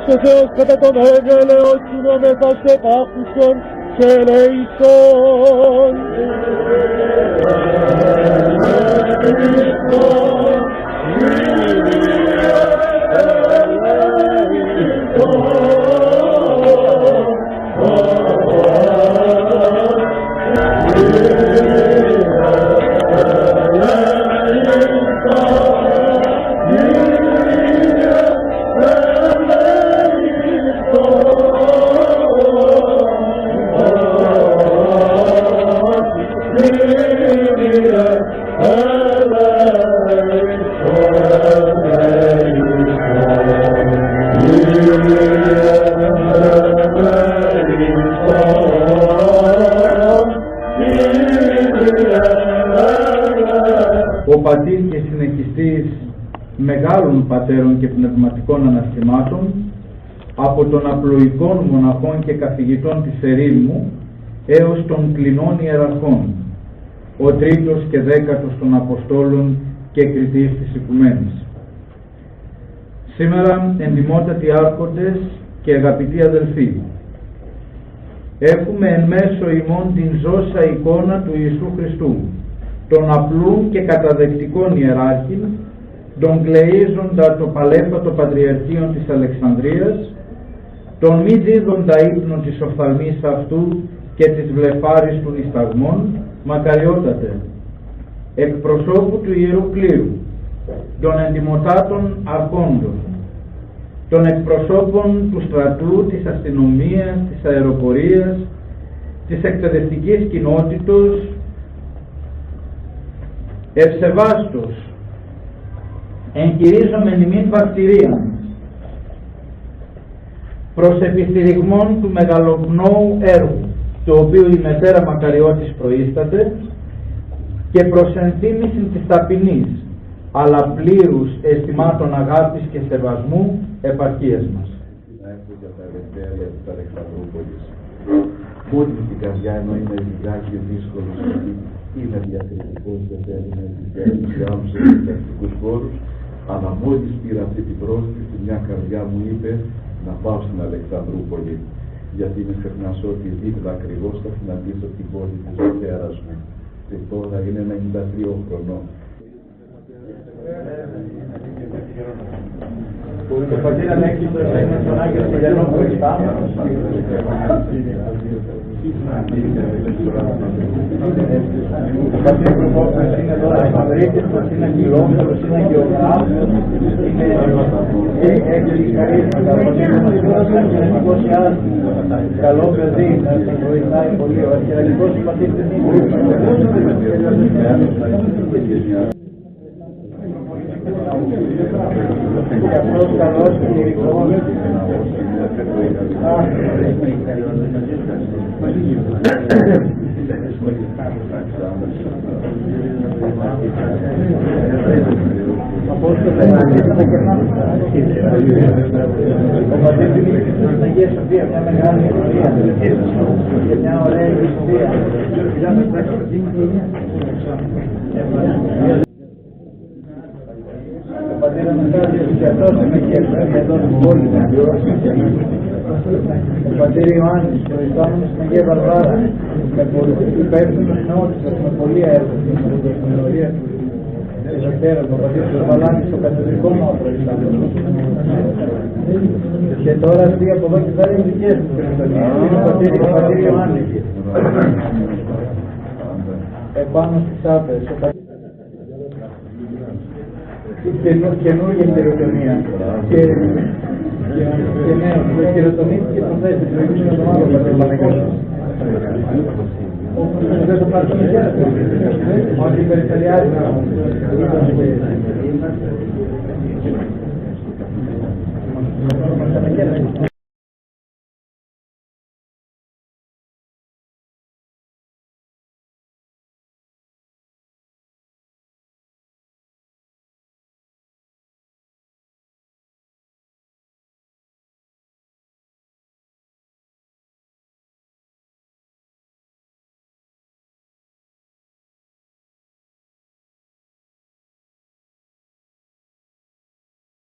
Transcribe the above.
ο Θεός κατά τον έγελεος του νόμεθα σε πάχουσον και ελέησον. Ο πατήρ και συνεχιστής μεγάλων πατέρων και πνευματικών αναστημάτων, από των απλοϊκών μοναχών και καθηγητών της ερήμου έως των κλινών ιεραρχών, ο τρίτος και δέκατος των Αποστόλων και κριτής της Οικουμένης. Σήμερα, εντιμότατοι άρχοντες και αγαπητοί αδελφοί, έχουμε εν μέσω ημών την ζώσα εικόνα του Ιησού Χριστού, τον απλού και καταδεκτικών ιεράρχην, τον κλείζοντα το παλέφατο Πατριαρχείο της Αλεξανδρίας, τον μη δίδοντα ύπνο της οφθαλμής αυτού και της βλεφάρης του νησταγμών, μακαριότατε, εκπροσώπου του Ιερού Πλοίου, των εντιμοτάτων αρχόντων, των εκπροσώπων του στρατού, της αστυνομίας, της αεροπορίας, της εκπαιδευτικής κοινότητος, ευσεβάστος, εγκυρίζομεν ημίν βακτηρίαν, προς επιστηριγμόν του μεγαλοπνόου έργου, το οποίο η μετέρα Μακαριώτης προείσταται, και προς ενθύμησιν της ταπεινής, αλλά πλήρους αισθημάτων αγάπης και σεβασμού επαρχίας μας. Να έχω για τα ελευθέρια της Αλεξανδρούπολης. Μόνη στην καρδιά, ενώ είναι λιγάκι δύσκολο, είναι διακριτικός, δεν θέλει να επιφέρει σε άλλους εκπαιδευτικούς χώρους, αλλά μόλις πήρα αυτή την πρόσκληση, μια καρδιά μου είπε να πάω στην Αλεξανδρούπολη, γιατί με ξεχνάς ότι δίπλα ακριβώς θα συναντήσω την πόλη της μητέρας μου, και τώρα είναι 93 χρονών. Το πατήρα μέχρι το είναι τον Άγιο Στυλιανό μπροστά. Ο πατήρ Προπόπουλος είναι εδώ Παπαδρίκης, είναι Κυλόμετρος, είναι γεωγράφος, έχει χαρίσματα. Ο πατήρ Προπόπουλος είναι κοινωνικός ιάσης, καλό παιδί, να σας βοηθάει πολύ. Ο αρχιεραρχικός πατήρ δεν είναι. Και αυτός καλός κηρυγός. Απόστολε, ο πατήρ Δημήτρης στην Αγία Σοφία, μια μεγάλη ιστορία και μια ωραία ιστορία. Ο πατήρ Αναστάσιος και αυτός είναι και εδώ στην πόλη. Ο πατήρ Ιωάννης, προϊστάμενος στην Αγία Βαρβάρα, υπεύθυνος νεότητας με πολλή έργο στην ιστορία του. Ο πατήρ Βαλάνης στο κατεδρικό μου προϊστάμενος. Και τώρα αυτοί από εδώ και πέρα είναι δικές μου κρυστονίες. Είναι ο πατήρ Ιωάννης. Επάνω στις άπες. Καινούργια χειροτονία. Και νέο, χειροτονίστηκε το θέση του προηγούμενου εβδομάδα από την Παναγιώτη. Δεν το πάρουμε και ότι οι περιφερειάρχες ήταν